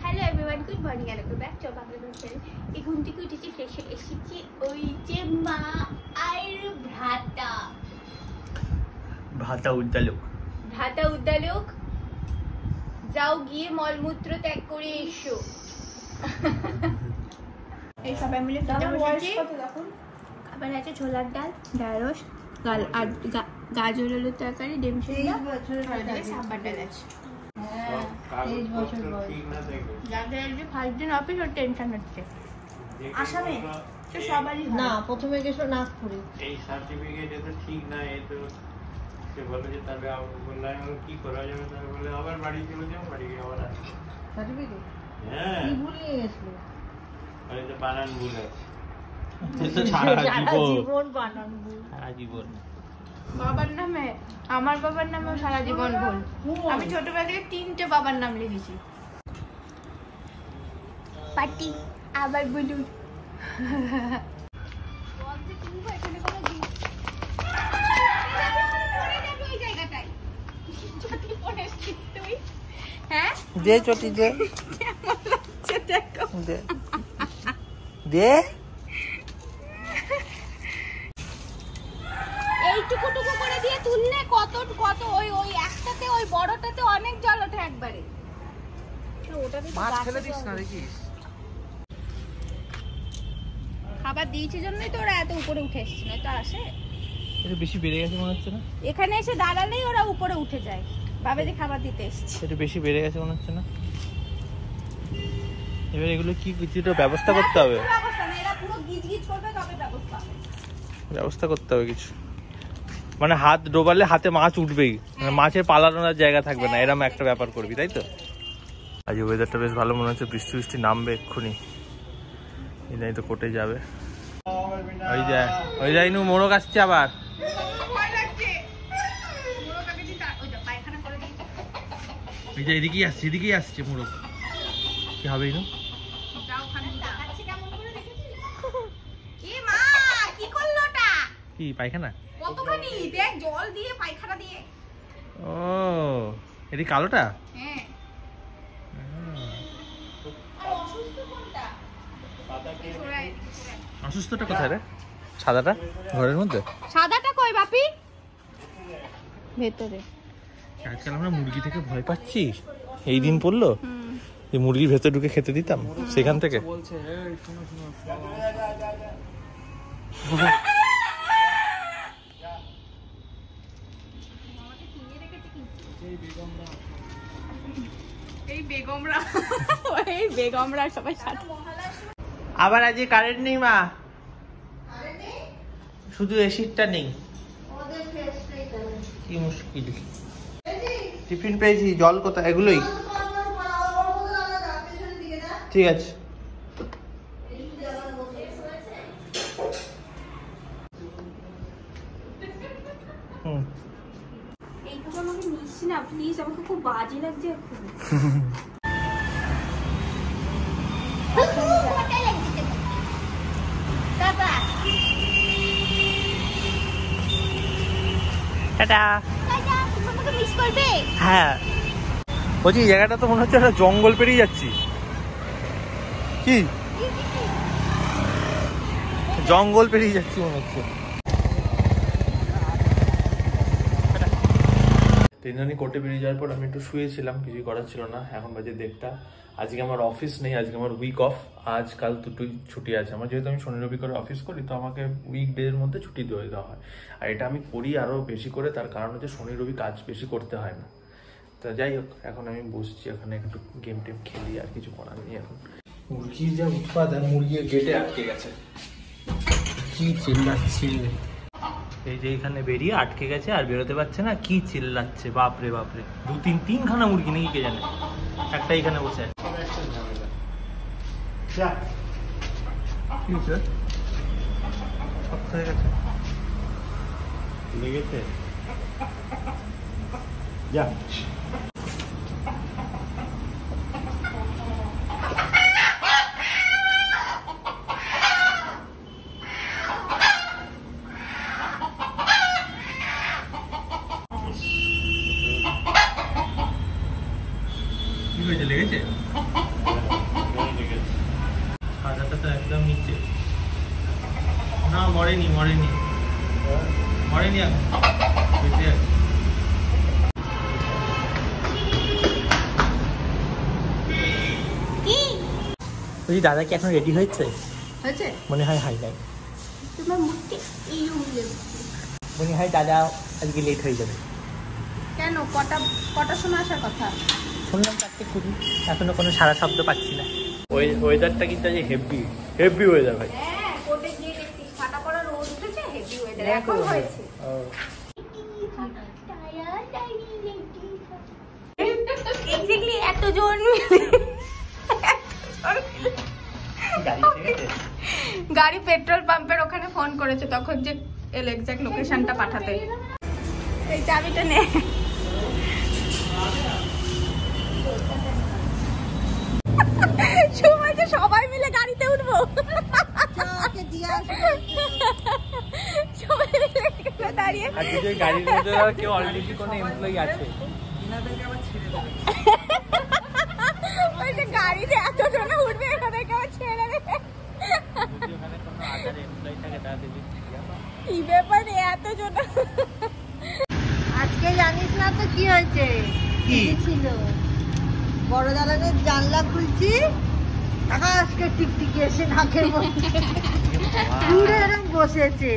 Hello everyone, good morning and welcome back to Bangla channel. এই ঘুম থেকে উঠেছি, ফ্রেশে এসেছি ওই যে মা আর ভাতা উদ্দালক যাও গিয়ে মলমূত্র ত্যাগ করে এসো। এই সবাই মিলে খাবার আছে ছোলার ডাল, ঢ্যাঁড়স, গাজর আলুর তরকারি, ডিম সিদ্ধ, সাম্বার ডাল আছে। ফার্স্ট দিন অফিস ওর টেনশন হচ্ছে। আসামে তো সবারই না, প্রথমে গেছো নাগপুরে। এই সার্টিফিকেট এটা ঠিক না, এই তো সে বলে যে তবে বললাম কি করা যাবে, তবে বলে আবার বাড়ি চলে যাও, বাড়ি গিয়ে আবার আসো সার্টিফিকেট। হ্যাঁ, কি ভুল নিয়ে গেছিল, আরে তো বানান ভুল আছে। এটা সারা জীবন বানান ভুল, সারা জীবন। বাবার নামে, আমার বাবার নামেও সারা জীবন ভুল। আমি ছোটবেলা থেকে 3টে বাবার নাম লিখেছি। পাটি আবার বলুন। দে চটি দে দে। এইটুকুটুকু করে দিয়ে তুললে কত কত ওই ওই একটাতে ওই বড়টাতে অনেক জল ওঠে একবারে। ওটাতে মাছ ফেলে দিস না, দেখিস। খাবার দিয়েছি জন্যই তো ওরা এত উপরে উঠে এসছে, না তো আসে। এটা বেশি বেড়ে গেছে মনে হচ্ছে না? এখানে এসে দাঁড়ালেই ওরা উপরে উঠে যায়, ভাবে যে খাবার দিতে এসছে। এটা বেশি বেড়ে গেছে মনে হচ্ছে না? এবার এগুলো কি কিছুটা ব্যবস্থা করতে হবে, ব্যবস্থা করতে হবে কিছু। মানে হাত ডোবালে হাতে মাছ উঠবেই, মানে মাছের পালানোর জায়গা থাকবে না, এরকম একটা ব্যাপার করবি, তাই তো? আজ ওয়েদারটা বেশ ভালো মনে হচ্ছে, বৃষ্টি বৃষ্টি নামবে এক্ষুনি, এই তো কোটে যাবে। ওই যাই নু মোরগ আসছে আবার। এই যে এদিকেই আসছে মোরগ, কি হবে ইনু? কি পায়খানা? কতখানি দেখ, জল দিয়ে পায়খানা দিয়ে। ও এটি কালোটা? হ্যাঁ। অসুস্থটা কোথায় রে? সাদাটা ঘরের মধ্যে? সাদাটা কই বাপি? ভেতরে। আজকাল আমরা মুরগি থেকে ভয় পাচ্ছি, এই দিন পড়লো যে মুরগির ভেতর ঢুকে খেতে দিতাম, সেখান থেকে এই বেগমরা সবাই সাথে। আবার আজ কারেন্ট নেই মা, শুধু এসিটা নেই, কি মুশকিল। টিফিন পেয়েছি, জল কোথায়? এগুলোই ঠিক আছে। এইভাবে আমাকে নিস না প্লিজ, আমাকে খুব বাজে লাগছে এখন। হ্যাঁ বলছি, জায়গাটা তো মনে হচ্ছে একটা জঙ্গল পেরিয়ে যাচ্ছি। কি জঙ্গল পেরিয়ে যাচ্ছি মনে হচ্ছে। তিনজনই কোর্টে বেরিয়ে যাওয়ার পর আমি একটু শুয়েছিলাম, কিছুই করার ছিল না। এখন বাজে 1:30। আজকে আমার অফিস নেই, আজকে আমার উইক অফ। আজকাল দুটোই ছুটি আছে আমার, যেহেতু আমি শনি রবি করে অফিস করি, তো আমাকে উইকডের মধ্যে ছুটি দেওয়া হয়। আর এটা আমি করি আরও বেশি করে, তার কারণ হচ্ছে শনি রবি কাজ বেশি করতে হয় না। তা যাই হোক, এখন আমি বসছি এখানে একটু গেম টেম খেলি, আর কিছু করার নেই এখন। মুরগির যা উৎপাদন, মুরগির গেটে আটকে গেছে, কি চিল্লাচ্ছে। এই যে এখানে বেরিয়ে আটকে গেছে আর বেরোতে পারছে না, কি চিল্লাচ্ছে, বাপরে বাপরে। 2-3খানা মুরগি নাকি কে জানে, একটা এখানে বসে আছে। শক্ত হয়ে গেছে, লেগেছে যা। কি হয়েছে, লেগেছে? মরেনি এখন বেঁচে আছে। ওই দাদা কি এখন রেডি হয়েছে? মনে হয় হাই নাই, তোমার মুখে এই উঠলে মনে হয় দাদা আজকে লেট হয়ে যাবে। কেন? কটার সময় আসার কথা? শুনলাম 4:20, এখনো কোনো সারা শব্দ পাচ্ছি না। ওয়েদারটা কিন্তু আজ হেভি ওয়েদার ভাই। হ্যাঁ, কোটে গিয়ে দেখছি ফাটা পড়া রোদ উঠেছে, হেভি ওয়েদার এখন হয়েছে। এক্স্যাক্টলি এত জোর গাড়ি পেট্রোল পাম্পের ওখানে ফোন করেছে, তখন যে এক্সাক্ট লোকেশনটা পাঠাতে। এই চাবিটা নে। সময় যে সবাই মিলে গাড়িতে উঠবো, সবাই মিলে এখানে দাঁড়িয়ে। আজকে গাড়ির মধ্যে কেউ অলরেডি কোনো এমপ্লয়ি আছে, ওই যে গাড়িতে এত জন উঠবে, এখানেকে আবার ছেড়ে দেবে। কি ব্যাপার এত জন? আজকে জানিস না তো কি হয়েছে? কি ছিল? বড় দালানের জানলা খুলছি, আজকে টিকটিকি এসে নাকের মধ্যে পুরো এরকম বসেছে,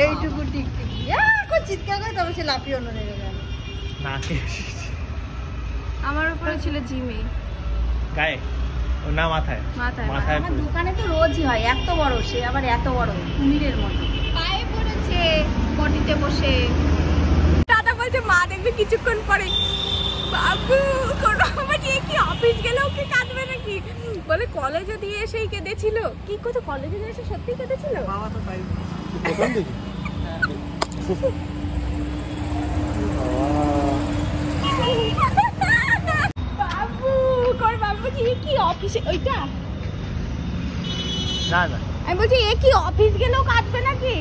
এইটুকু টিকটিকি এখন চিৎকার করে, তবে সে লাফিয়ে অন্য নেমে গেল। আমার উপরে ছিল জিমি গায়ে না মাথায় আমার দোকানে তো রোজই হয়, এত বড়, সে আবার এত বড় কুমিরের মতো। পায়ে পড়েছে পটিতে বসে। দাদা বলছে মা দেখবে কিছুক্ষণ পরে। বাবু কোনো কি অফিস গেলেও কি কাঁদবে নাকি? বলে কলেজে দিয়ে এসেই কেঁদেছিল। কি কথা, কলেজে দিয়ে এসে সত্যি কেঁদেছিল? বাবা তো তাই প্রথম দেখি। বাবু কর বাবু কি অফিসে ওইটা? না আমি বলছি এ কি অফিস গেলেও কাঁদবে নাকি?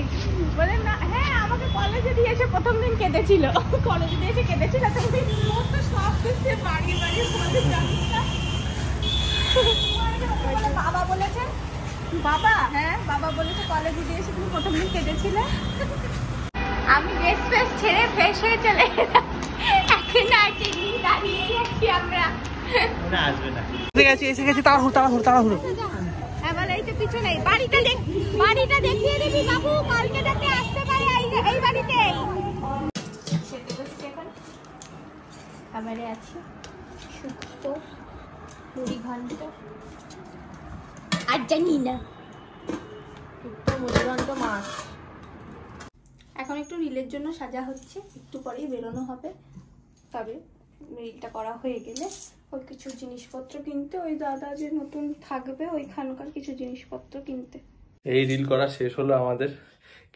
বলে না, হ্যাঁ আমাকে কলেজে দিয়ে এসে প্রথম দিন কেঁদেছিল। কলেজে দিয়ে এসে কেঁদেছিল, সব কিছু বাড়িয়ে বলে জানিস না। বাবা বলেছে, হ্যাঁ বাবা বলেছে কলেজে দিয়ে এসে তুমি প্রথম দিন কেঁদেছিলে। আমি ড্রেস ফ্রেস ছেড়ে ফ্রেশ হয়ে চলে এলাম, এখন আছে দাঁড়িয়ে আছি আমরা। আসবে না, এসে গেছি, তাড়াহুড়ো। এবার এই তো পিছনে বাড়িটা দেখিয়ে দিবি বাবু, কালকে যাতে আসতে পারে এই বাড়িতে। খেতে বসছি এখন, খাবারে আছে শুক্তো, মুড়ি ঘন্ট, আর জানি না শুক্তো, মুড়ি ঘন্ট, মাছ। এখন একটু রিলের জন্য সাজা হচ্ছে, একটু পরেই বেরোনো হবে। তবে রিলটা করা হয়ে গেলে ওই কিছু জিনিসপত্র কিনতে, ওই দাদা যে নতুন থাকবে ওইখানকার কিছু জিনিসপত্র কিনতে। এই রিল করা শেষ হলো আমাদের।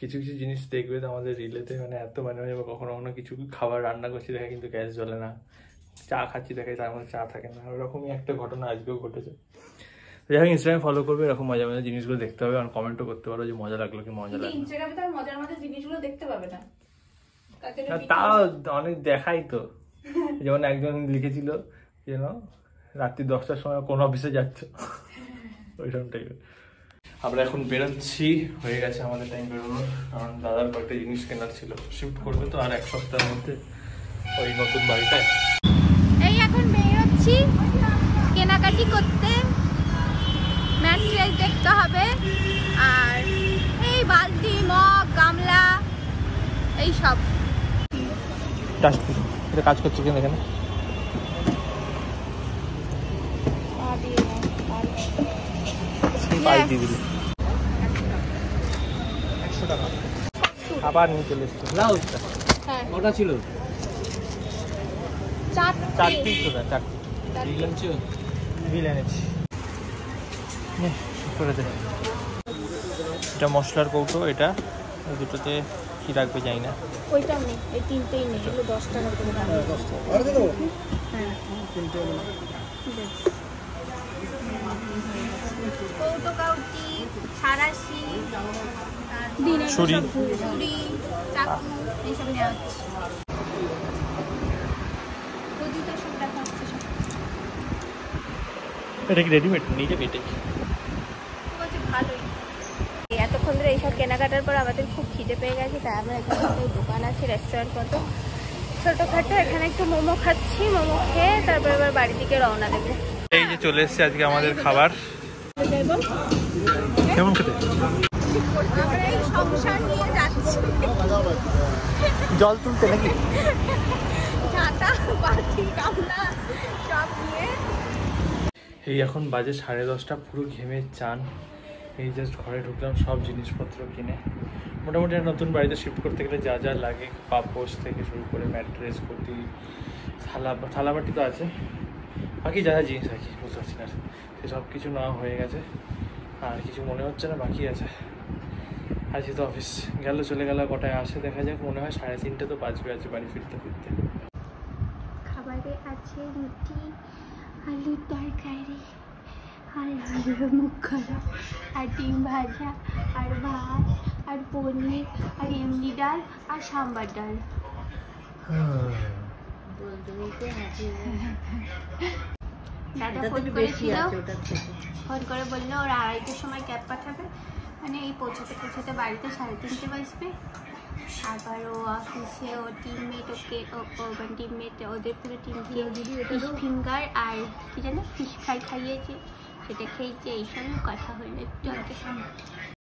কিছু জিনিস দেখবে তো আমাদের রিলেতে, মানে এত মানে কখনো কিছু খাবার রান্না করছি দেখে কিন্তু গ্যাস জ্বলে না, চা খাচ্ছি দেখে তার মধ্যে চা থাকে না, ওরকমই একটা ঘটনা আজকেও ঘটেছে। যাই হোক, ইনস্টাগ্রামে ফলো করবে, এরকম মজা মজা জিনিসগুলো দেখতে হবে, আর কমেন্টও করতে পারো যে মজা লাগলো কি মজা লাগলো। ইনস্টাগ্রামে তার মজার মজার জিনিসগুলো দেখতে পাবে না, তাও অনেক দেখাই তো। যেমন একজন লিখেছিল যেন রাত্রি 10টার সময় কোন অফিসে যাচ্ছ, ওইরকম টাইপের। আমরা এখন বেরোচ্ছি, হয়ে গেছে আমাদের টাইম বেরোনোর, কারণ দাদার কয়েকটা জিনিস কেনার ছিল, শিফট করবে তো আর 1 সপ্তাহের মধ্যে ওই নতুন বাড়িটায়। এই এখন বেরোচ্ছি কেনাকাটি করতে, ম্যাট্রেস দেখতে হবে, আর এই বালতি, মগ, গামলা, এই সব। ডাস্টবিন এটা কাজ করছে কিনা এখানে? দিয়ে দিল 100 টাকা, আবার নিয়ে চলে এসছে। ব্লাউজটা কটা ছিল? 4 পিস তো, 4 বিল এনেছি। করে দে। এটা মশলার কৌটো, এটা এই দুটোতে কি রাখবে জানি না। ওইটাও নেই, এই তিনটেই নেই, এগুলো 10 টাকা করে দাম। হ্যাঁ কৌটো, কাউটি, ছাড়াশি, ছুরি, চাকু, এইসব নেওয়া হচ্ছে। এটা কি রেডিমেড নিয়ে যাবে? এটাই ভালোই, এত অনেকক্ষণ ধরে এইসব কেনাকাটার পর আমাদের খুব খিদে পেয়ে গেছে, তাই আমরা এখানে একটা দোকান আছে রেস্টুরেন্ট মতো ছোটোখাটো, এখানে একটু মোমো খাচ্ছি। মোমো খেয়ে তারপর এবার বাড়ির দিকে রওনা দেবো। এই যে চলে এসছে আজকে আমাদের খাবার। কেমন খেতে? আমরা এই সংসার নিয়ে যাচ্ছি, জল তুলতে নাকি? ছাতা বাটি গামলা সব নিয়ে। এই এখন বাজে 10:30, পুরো ঘেমে চান। এই জাস্ট ঘরে ঢুকলাম সব জিনিসপত্র কিনে। মোটামুটি নতুন বাড়িতে শিফট করতে গেলে যা যা লাগে, পাপোশ থেকে শুরু করে ম্যাট্রেস, গদি, থালাবাটি তো আছে, বাকি যা যা জিনিস আছে বুঝতে পারছি না, সে সব কিছু নেওয়া হয়ে গেছে। আর কিছু মনে হচ্ছে না বাকি আছে। আজকে তো অফিস গেল, চলে গেল, কটায় আসে দেখা যাক। মনে হয় 3:30 তো বাজবে আছে বাড়ি ফিরতে ফিরতে। খাবারে আছে রুটি, আলুর তরকারি, আর আলু মুখ করা, আর ডিম ভাজা, আর ভাত, আর পনির, আর এমনি ডাল, আর সাম্বার ডাল। দাদা ফোন করেছিল, ফোন করে বললো ওরা 2:30টার সময় ক্যাব পাঠাবে, মানে এই পৌঁছাতে বাড়িতে 3:30 বাজবে। আবার ও অফিসে ও টিমমেট টিমমেট ওদের পুরো টিমকে ফিশ ফিঙ্গার আর কি জানো ফিশ ফ্রাই খাইয়েছে, সেটা খেয়েছে। এইসবই কথা হলো একটু আগে।